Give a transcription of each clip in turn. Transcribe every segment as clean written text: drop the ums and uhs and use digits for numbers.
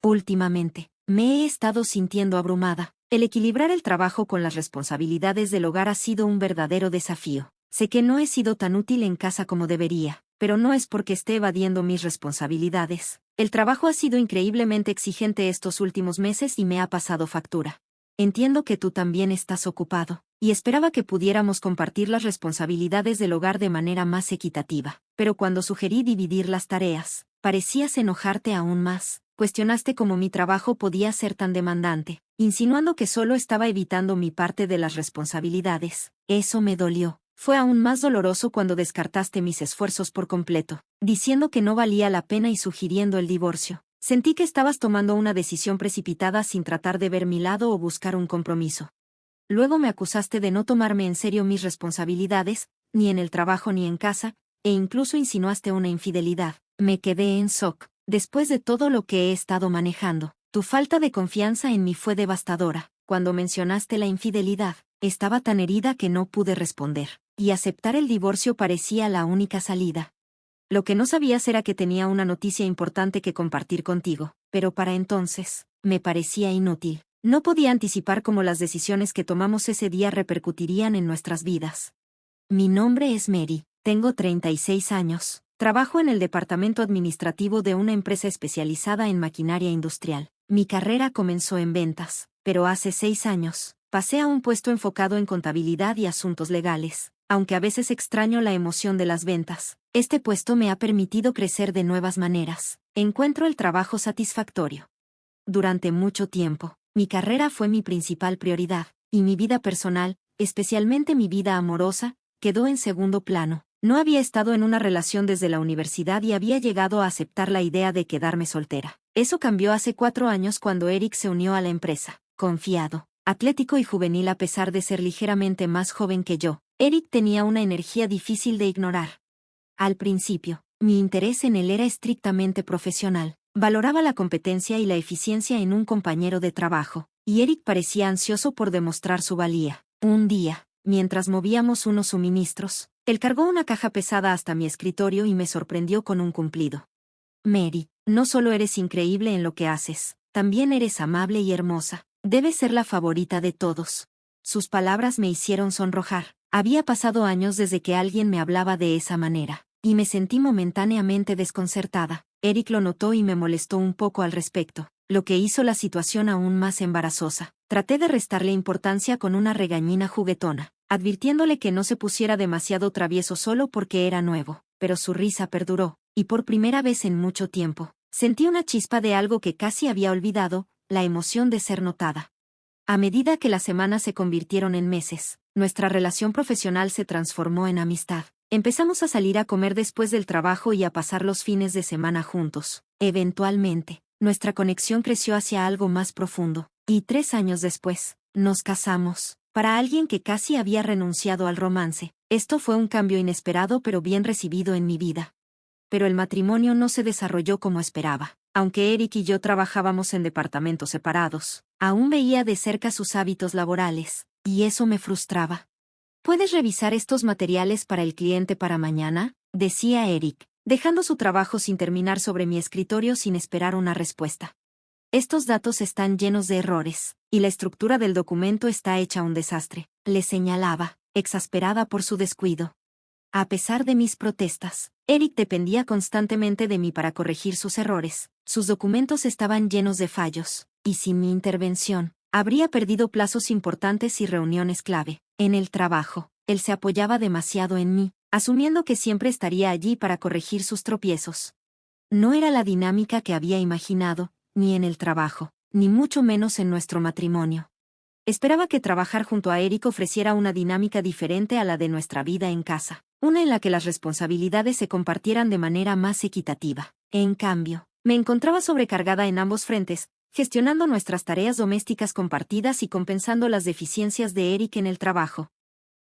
Últimamente, me he estado sintiendo abrumada. El equilibrar el trabajo con las responsabilidades del hogar ha sido un verdadero desafío. Sé que no he sido tan útil en casa como debería, pero no es porque esté evadiendo mis responsabilidades. El trabajo ha sido increíblemente exigente estos últimos meses y me ha pasado factura. Entiendo que tú también estás ocupado, y esperaba que pudiéramos compartir las responsabilidades del hogar de manera más equitativa. Pero cuando sugerí dividir las tareas, parecías enojarte aún más. Cuestionaste cómo mi trabajo podía ser tan demandante, insinuando que solo estaba evitando mi parte de las responsabilidades. Eso me dolió. Fue aún más doloroso cuando descartaste mis esfuerzos por completo, diciendo que no valía la pena y sugiriendo el divorcio. Sentí que estabas tomando una decisión precipitada sin tratar de ver mi lado o buscar un compromiso. Luego me acusaste de no tomarme en serio mis responsabilidades, ni en el trabajo ni en casa, e incluso insinuaste una infidelidad. Me quedé en shock. Después de todo lo que he estado manejando, tu falta de confianza en mí fue devastadora. Cuando mencionaste la infidelidad, estaba tan herida que no pude responder, y aceptar el divorcio parecía la única salida. Lo que no sabías era que tenía una noticia importante que compartir contigo, pero para entonces, me parecía inútil. No podía anticipar cómo las decisiones que tomamos ese día repercutirían en nuestras vidas. Mi nombre es Mary, tengo 36 años, trabajo en el departamento administrativo de una empresa especializada en maquinaria industrial. Mi carrera comenzó en ventas, pero hace 6 años, pasé a un puesto enfocado en contabilidad y asuntos legales. Aunque a veces extraño la emoción de las ventas, este puesto me ha permitido crecer de nuevas maneras. Encuentro el trabajo satisfactorio. Durante mucho tiempo, mi carrera fue mi principal prioridad, y mi vida personal, especialmente mi vida amorosa, quedó en segundo plano. No había estado en una relación desde la universidad y había llegado a aceptar la idea de quedarme soltera. Eso cambió hace 4 años cuando Eric se unió a la empresa. Confiado, atlético y juvenil a pesar de ser ligeramente más joven que yo, Eric tenía una energía difícil de ignorar. Al principio, mi interés en él era estrictamente profesional. Valoraba la competencia y la eficiencia en un compañero de trabajo, y Eric parecía ansioso por demostrar su valía. Un día, mientras movíamos unos suministros, él cargó una caja pesada hasta mi escritorio y me sorprendió con un cumplido. Mary, no solo eres increíble en lo que haces, también eres amable y hermosa. Debes ser la favorita de todos. Sus palabras me hicieron sonrojar. Había pasado años desde que alguien me hablaba de esa manera, y me sentí momentáneamente desconcertada. Eric lo notó y me molestó un poco al respecto, lo que hizo la situación aún más embarazosa. Traté de restarle importancia con una regañina juguetona, advirtiéndole que no se pusiera demasiado travieso solo porque era nuevo, pero su risa perduró, y por primera vez en mucho tiempo, sentí una chispa de algo que casi había olvidado, la emoción de ser notada. A medida que las semanas se convirtieron en meses, nuestra relación profesional se transformó en amistad. Empezamos a salir a comer después del trabajo y a pasar los fines de semana juntos. Eventualmente, nuestra conexión creció hacia algo más profundo, y 3 años después, nos casamos. Para alguien que casi había renunciado al romance, esto fue un cambio inesperado pero bien recibido en mi vida. Pero el matrimonio no se desarrolló como esperaba. Aunque Eric y yo trabajábamos en departamentos separados, aún veía de cerca sus hábitos laborales, y eso me frustraba. ¿Puedes revisar estos materiales para el cliente para mañana?, decía Eric, dejando su trabajo sin terminar sobre mi escritorio sin esperar una respuesta. Estos datos están llenos de errores, y la estructura del documento está hecha un desastre, le señalaba, exasperada por su descuido. A pesar de mis protestas, Eric dependía constantemente de mí para corregir sus errores. Sus documentos estaban llenos de fallos, y sin mi intervención, habría perdido plazos importantes y reuniones clave. En el trabajo, él se apoyaba demasiado en mí, asumiendo que siempre estaría allí para corregir sus tropiezos. No era la dinámica que había imaginado, ni en el trabajo, ni mucho menos en nuestro matrimonio. Esperaba que trabajar junto a Eric ofreciera una dinámica diferente a la de nuestra vida en casa, una en la que las responsabilidades se compartieran de manera más equitativa. En cambio, me encontraba sobrecargada en ambos frentes, gestionando nuestras tareas domésticas compartidas y compensando las deficiencias de Eric en el trabajo.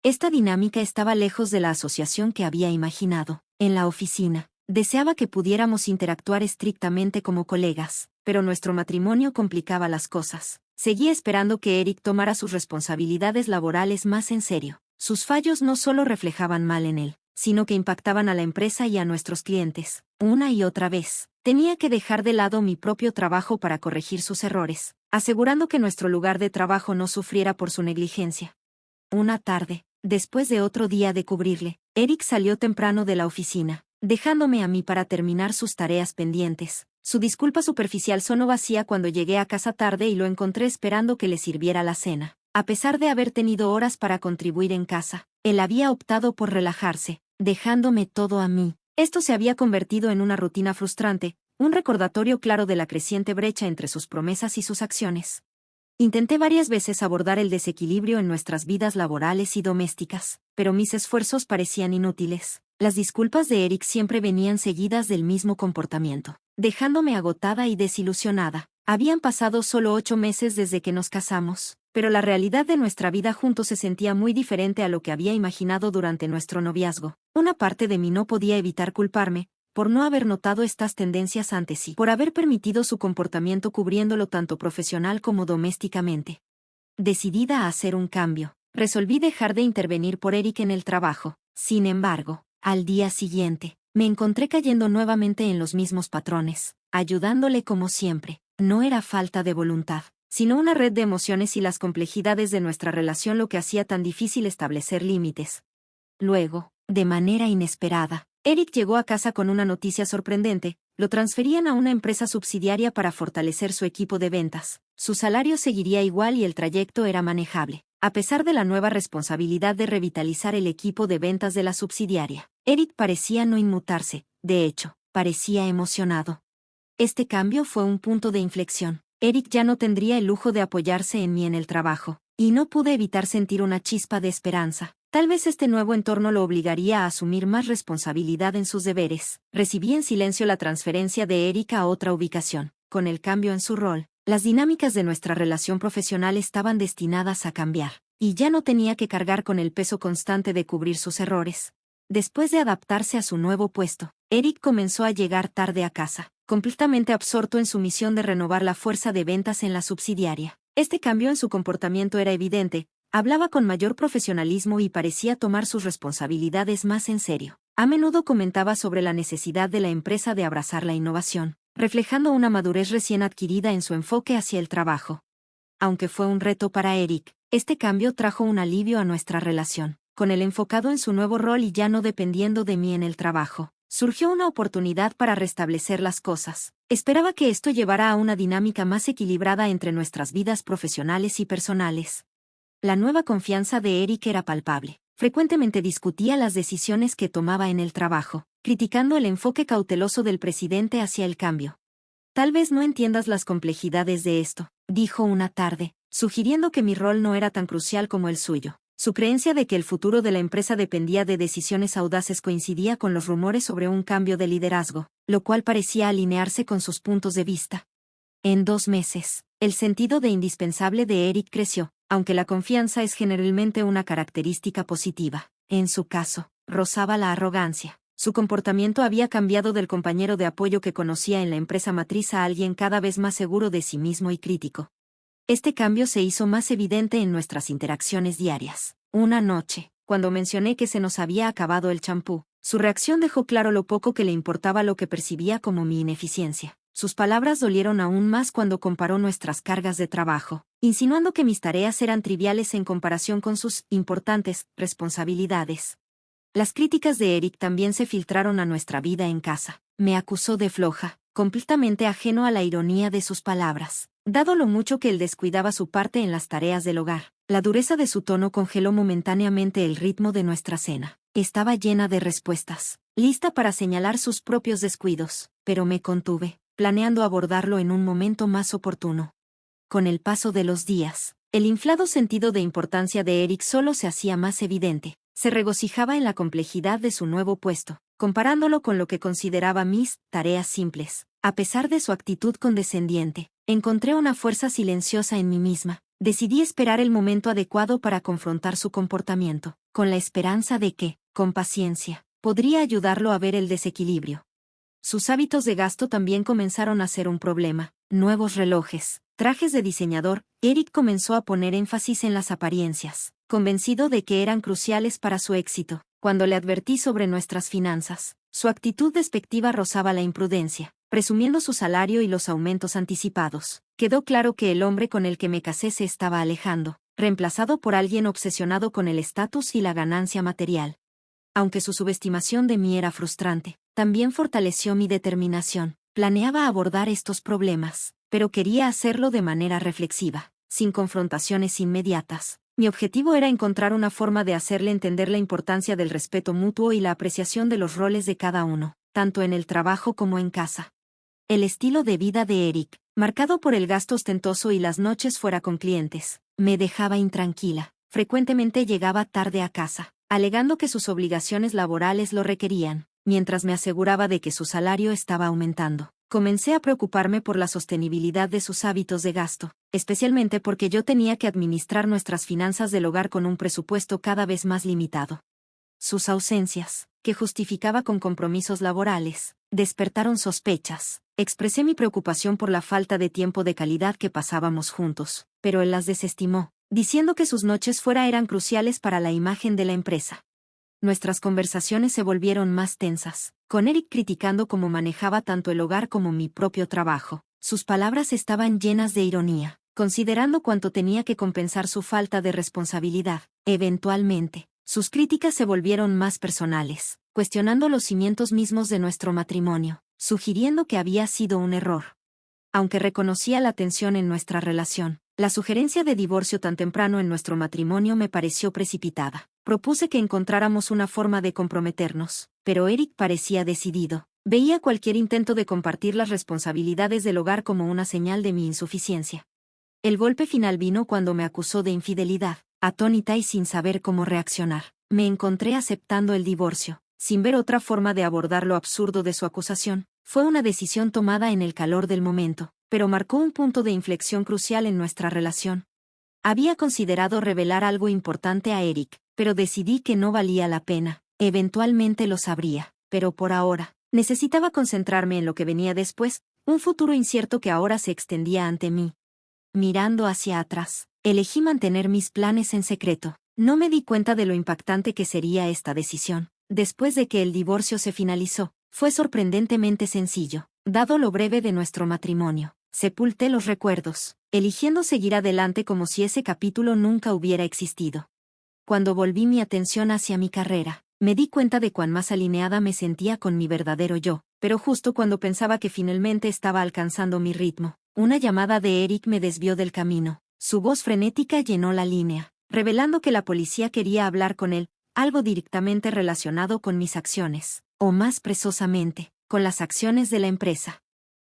Esta dinámica estaba lejos de la asociación que había imaginado. En la oficina, deseaba que pudiéramos interactuar estrictamente como colegas, pero nuestro matrimonio complicaba las cosas. Seguía esperando que Eric tomara sus responsabilidades laborales más en serio. Sus fallos no solo reflejaban mal en él, sino que impactaban a la empresa y a nuestros clientes. Una y otra vez, Tenía que dejar de lado mi propio trabajo para corregir sus errores, asegurando que nuestro lugar de trabajo no sufriera por su negligencia. Una tarde, después de otro día de cubrirle, Eric salió temprano de la oficina, dejándome a mí para terminar sus tareas pendientes. Su disculpa superficial sonó vacía cuando llegué a casa tarde y lo encontré esperando que le sirviera la cena. A pesar de haber tenido horas para contribuir en casa, él había optado por relajarse, dejándome todo a mí. Esto se había convertido en una rutina frustrante, un recordatorio claro de la creciente brecha entre sus promesas y sus acciones. Intenté varias veces abordar el desequilibrio en nuestras vidas laborales y domésticas, pero mis esfuerzos parecían inútiles. Las disculpas de Eric siempre venían seguidas del mismo comportamiento, dejándome agotada y desilusionada. Habían pasado solo 8 meses desde que nos casamos, pero la realidad de nuestra vida juntos se sentía muy diferente a lo que había imaginado durante nuestro noviazgo. Una parte de mí no podía evitar culparme, por no haber notado estas tendencias antes y por haber permitido su comportamiento cubriéndolo tanto profesional como domésticamente. Decidida a hacer un cambio, resolví dejar de intervenir por Eric en el trabajo. Sin embargo, al día siguiente, me encontré cayendo nuevamente en los mismos patrones, ayudándole como siempre. No era falta de voluntad, sino una red de emociones y las complejidades de nuestra relación lo que hacía tan difícil establecer límites. Luego, de manera inesperada, Eric llegó a casa con una noticia sorprendente: lo transferían a una empresa subsidiaria para fortalecer su equipo de ventas. Su salario seguiría igual y el trayecto era manejable. A pesar de la nueva responsabilidad de revitalizar el equipo de ventas de la subsidiaria, Eric parecía no inmutarse, de hecho, parecía emocionado. Este cambio fue un punto de inflexión. Eric ya no tendría el lujo de apoyarse en mí en el trabajo, y no pude evitar sentir una chispa de esperanza. Tal vez este nuevo entorno lo obligaría a asumir más responsabilidad en sus deberes. Recibí en silencio la transferencia de Eric a otra ubicación. Con el cambio en su rol, las dinámicas de nuestra relación profesional estaban destinadas a cambiar, y ya no tenía que cargar con el peso constante de cubrir sus errores. Después de adaptarse a su nuevo puesto, Eric comenzó a llegar tarde a casa, completamente absorto en su misión de renovar la fuerza de ventas en la subsidiaria. Este cambio en su comportamiento era evidente. Hablaba con mayor profesionalismo y parecía tomar sus responsabilidades más en serio. A menudo comentaba sobre la necesidad de la empresa de abrazar la innovación, reflejando una madurez recién adquirida en su enfoque hacia el trabajo. Aunque fue un reto para Eric, este cambio trajo un alivio a nuestra relación. Con él enfocado en su nuevo rol y ya no dependiendo de mí en el trabajo, surgió una oportunidad para restablecer las cosas. Esperaba que esto llevara a una dinámica más equilibrada entre nuestras vidas profesionales y personales. La nueva confianza de Eric era palpable. Frecuentemente discutía las decisiones que tomaba en el trabajo, criticando el enfoque cauteloso del presidente hacia el cambio. Tal vez no entiendas las complejidades de esto, dijo una tarde, sugiriendo que mi rol no era tan crucial como el suyo. Su creencia de que el futuro de la empresa dependía de decisiones audaces coincidía con los rumores sobre un cambio de liderazgo, lo cual parecía alinearse con sus puntos de vista. En 2 meses, el sentido de indispensable de Eric creció, aunque la confianza es generalmente una característica positiva. En su caso, rozaba la arrogancia. Su comportamiento había cambiado del compañero de apoyo que conocía en la empresa matriz a alguien cada vez más seguro de sí mismo y crítico. Este cambio se hizo más evidente en nuestras interacciones diarias. Una noche, cuando mencioné que se nos había acabado el champú, su reacción dejó claro lo poco que le importaba lo que percibía como mi ineficiencia. Sus palabras dolieron aún más cuando comparó nuestras cargas de trabajo, insinuando que mis tareas eran triviales en comparación con sus importantes responsabilidades. Las críticas de Eric también se filtraron a nuestra vida en casa. Me acusó de floja, completamente ajeno a la ironía de sus palabras, dado lo mucho que él descuidaba su parte en las tareas del hogar. La dureza de su tono congeló momentáneamente el ritmo de nuestra cena. Estaba llena de respuestas, lista para señalar sus propios descuidos, pero me contuve, planeando abordarlo en un momento más oportuno. Con el paso de los días, el inflado sentido de importancia de Eric solo se hacía más evidente. Se regocijaba en la complejidad de su nuevo puesto, comparándolo con lo que consideraba mis tareas simples. A pesar de su actitud condescendiente, encontré una fuerza silenciosa en mí misma. Decidí esperar el momento adecuado para confrontar su comportamiento, con la esperanza de que, con paciencia, podría ayudarlo a ver el desequilibrio. Sus hábitos de gasto también comenzaron a ser un problema. Nuevos relojes, trajes de diseñador. Eric comenzó a poner énfasis en las apariencias, convencido de que eran cruciales para su éxito. Cuando le advertí sobre nuestras finanzas, Su actitud despectiva rozaba la imprudencia, presumiendo su salario y los aumentos anticipados. Quedó claro que el hombre con el que me casé se estaba alejando, reemplazado por alguien obsesionado con el estatus y la ganancia material. Aunque su subestimación de mí era frustrante, también fortaleció mi determinación. Planeaba abordar estos problemas, pero quería hacerlo de manera reflexiva, sin confrontaciones inmediatas. Mi objetivo era encontrar una forma de hacerle entender la importancia del respeto mutuo y la apreciación de los roles de cada uno, tanto en el trabajo como en casa. El estilo de vida de Eric, marcado por el gasto ostentoso y las noches fuera con clientes, me dejaba intranquila. Frecuentemente llegaba tarde a casa, alegando que sus obligaciones laborales lo requerían, mientras me aseguraba de que su salario estaba aumentando. Comencé a preocuparme por la sostenibilidad de sus hábitos de gasto, especialmente porque yo tenía que administrar nuestras finanzas del hogar con un presupuesto cada vez más limitado. Sus ausencias, que justificaba con compromisos laborales, despertaron sospechas. Expresé mi preocupación por la falta de tiempo de calidad que pasábamos juntos, pero él las desestimó, diciendo que sus noches fuera eran cruciales para la imagen de la empresa. Nuestras conversaciones se volvieron más tensas, con Eric criticando cómo manejaba tanto el hogar como mi propio trabajo. Sus palabras estaban llenas de ironía, considerando cuánto tenía que compensar su falta de responsabilidad. Eventualmente, sus críticas se volvieron más personales, cuestionando los cimientos mismos de nuestro matrimonio, sugiriendo que había sido un error. Aunque reconocía la tensión en nuestra relación, la sugerencia de divorcio tan temprano en nuestro matrimonio me pareció precipitada. Propuse que encontráramos una forma de comprometernos, pero Eric parecía decidido. Veía cualquier intento de compartir las responsabilidades del hogar como una señal de mi insuficiencia. El golpe final vino cuando me acusó de infidelidad, atónita y sin saber cómo reaccionar. Me encontré aceptando el divorcio, sin ver otra forma de abordar lo absurdo de su acusación. Fue una decisión tomada en el calor del momento, pero marcó un punto de inflexión crucial en nuestra relación. Había considerado revelar algo importante a Eric, pero decidí que no valía la pena. Eventualmente lo sabría, pero por ahora, necesitaba concentrarme en lo que venía después, un futuro incierto que ahora se extendía ante mí. Mirando hacia atrás, elegí mantener mis planes en secreto. No me di cuenta de lo impactante que sería esta decisión. Después de que el divorcio se finalizó, fue sorprendentemente sencillo, dado lo breve de nuestro matrimonio. Sepulté los recuerdos, eligiendo seguir adelante como si ese capítulo nunca hubiera existido. Cuando volví mi atención hacia mi carrera, me di cuenta de cuán más alineada me sentía con mi verdadero yo, pero justo cuando pensaba que finalmente estaba alcanzando mi ritmo, una llamada de Eric me desvió del camino. Su voz frenética llenó la línea, revelando que la policía quería hablar con él, algo directamente relacionado con mis acciones, o más precisamente, con las acciones de la empresa.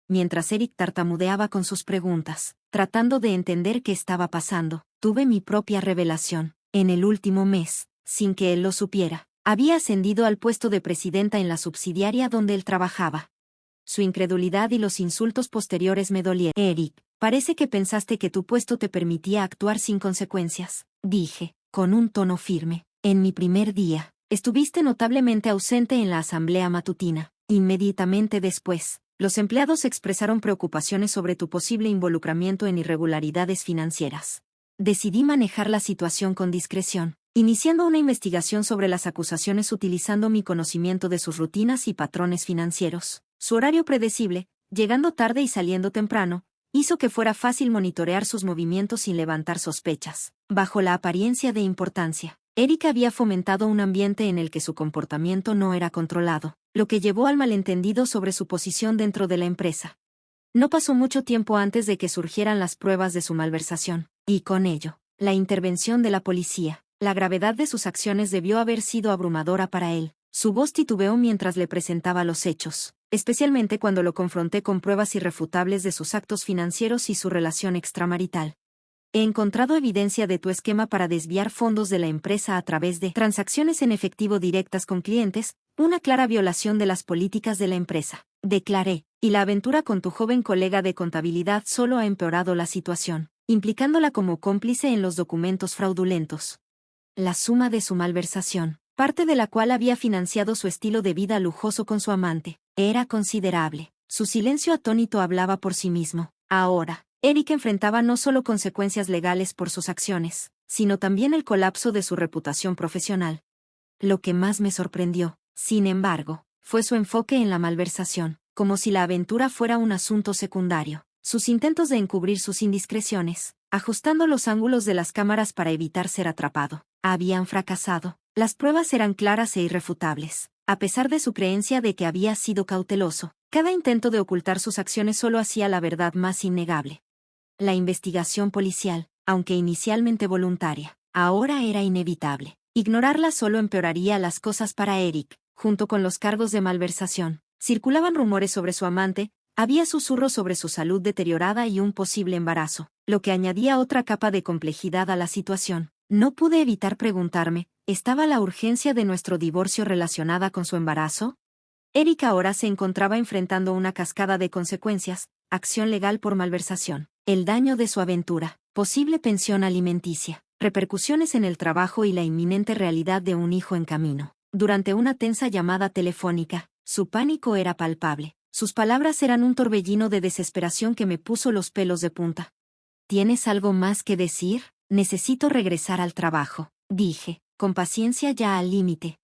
Mientras Eric tartamudeaba con sus preguntas, tratando de entender qué estaba pasando, tuve mi propia revelación. En el último mes, sin que él lo supiera, había ascendido al puesto de presidenta en la subsidiaria donde él trabajaba. Su incredulidad y los insultos posteriores me dolieron. Eric, parece que pensaste que tu puesto te permitía actuar sin consecuencias, dije, con un tono firme. En mi primer día, estuviste notablemente ausente en la asamblea matutina. Inmediatamente después, los empleados expresaron preocupaciones sobre tu posible involucramiento en irregularidades financieras. Decidí manejar la situación con discreción, iniciando una investigación sobre las acusaciones utilizando mi conocimiento de sus rutinas y patrones financieros. Su horario predecible, llegando tarde y saliendo temprano, hizo que fuera fácil monitorear sus movimientos sin levantar sospechas. Bajo la apariencia de importancia, Eric había fomentado un ambiente en el que su comportamiento no era controlado, lo que llevó al malentendido sobre su posición dentro de la empresa. No pasó mucho tiempo antes de que surgieran las pruebas de su malversación, y con ello, la intervención de la policía. La gravedad de sus acciones debió haber sido abrumadora para él. Su voz titubeó mientras le presentaba los hechos, especialmente cuando lo confronté con pruebas irrefutables de sus actos financieros y su relación extramarital. He encontrado evidencia de tu esquema para desviar fondos de la empresa a través de transacciones en efectivo directas con clientes, una clara violación de las políticas de la empresa, declaré, y la aventura con tu joven colega de contabilidad solo ha empeorado la situación, implicándola como cómplice en los documentos fraudulentos. La suma de su malversación, parte de la cual había financiado su estilo de vida lujoso con su amante, era considerable. Su silencio atónito hablaba por sí mismo. Ahora, Eric enfrentaba no solo consecuencias legales por sus acciones, sino también el colapso de su reputación profesional. Lo que más me sorprendió, sin embargo, fue su enfoque en la malversación, como si la aventura fuera un asunto secundario. Sus intentos de encubrir sus indiscreciones, ajustando los ángulos de las cámaras para evitar ser atrapado, habían fracasado. Las pruebas eran claras e irrefutables. A pesar de su creencia de que había sido cauteloso, cada intento de ocultar sus acciones solo hacía la verdad más innegable. La investigación policial, aunque inicialmente voluntaria, ahora era inevitable. Ignorarla solo empeoraría las cosas para Eric, junto con los cargos de malversación. Circulaban rumores sobre su amante, había susurros sobre su salud deteriorada y un posible embarazo, lo que añadía otra capa de complejidad a la situación. No pude evitar preguntarme, ¿estaba la urgencia de nuestro divorcio relacionada con su embarazo? Eric ahora se encontraba enfrentando una cascada de consecuencias: acción legal por malversación, el daño de su aventura, posible pensión alimenticia, repercusiones en el trabajo y la inminente realidad de un hijo en camino. Durante una tensa llamada telefónica, su pánico era palpable. Sus palabras eran un torbellino de desesperación que me puso los pelos de punta. ¿Tienes algo más que decir? Necesito regresar al trabajo, dije, con paciencia ya al límite.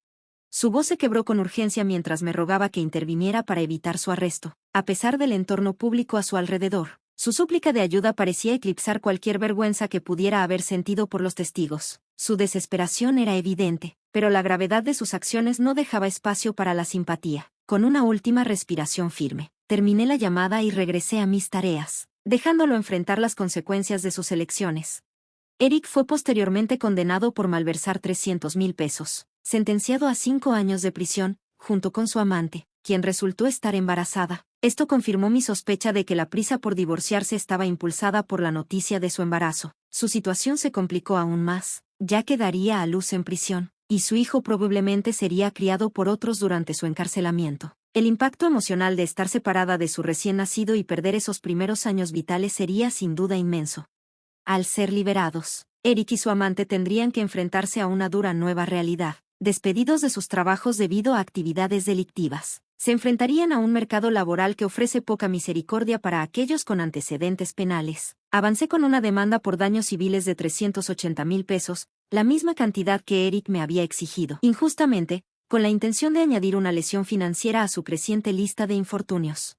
Su voz se quebró con urgencia mientras me rogaba que interviniera para evitar su arresto. A pesar del entorno público a su alrededor, su súplica de ayuda parecía eclipsar cualquier vergüenza que pudiera haber sentido por los testigos. Su desesperación era evidente, pero la gravedad de sus acciones no dejaba espacio para la simpatía. Con una última respiración firme, terminé la llamada y regresé a mis tareas, dejándolo enfrentar las consecuencias de sus elecciones. Eric fue posteriormente condenado por malversar 300,000 pesos, sentenciado a 5 años de prisión, junto con su amante, quien resultó estar embarazada. Esto confirmó mi sospecha de que la prisa por divorciarse estaba impulsada por la noticia de su embarazo. Su situación se complicó aún más, ya que daría a luz en prisión, y su hijo probablemente sería criado por otros durante su encarcelamiento. El impacto emocional de estar separada de su recién nacido y perder esos primeros años vitales sería sin duda inmenso. Al ser liberados, Eric y su amante tendrían que enfrentarse a una dura nueva realidad. Despedidos de sus trabajos debido a actividades delictivas, se enfrentarían a un mercado laboral que ofrece poca misericordia para aquellos con antecedentes penales. Avancé con una demanda por daños civiles de 380,000 pesos, la misma cantidad que Eric me había exigido, injustamente, con la intención de añadir una lesión financiera a su creciente lista de infortunios.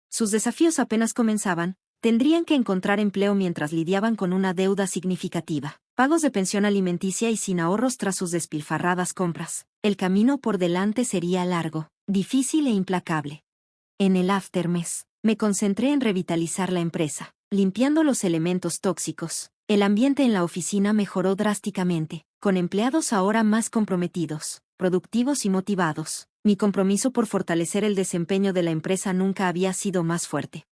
Sus desafíos apenas comenzaban. Tendrían que encontrar empleo mientras lidiaban con una deuda significativa, pagos de pensión alimenticia y sin ahorros tras sus despilfarradas compras. El camino por delante sería largo, difícil e implacable. En el aftermes, me concentré en revitalizar la empresa, limpiando los elementos tóxicos. El ambiente en la oficina mejoró drásticamente, con empleados ahora más comprometidos, productivos y motivados. Mi compromiso por fortalecer el desempeño de la empresa nunca había sido más fuerte.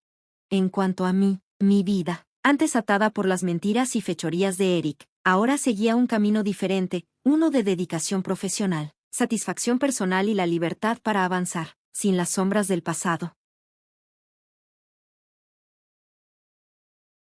En cuanto a mí, mi vida, antes atada por las mentiras y fechorías de Eric, ahora seguía un camino diferente, uno de dedicación profesional, satisfacción personal y la libertad para avanzar, sin las sombras del pasado.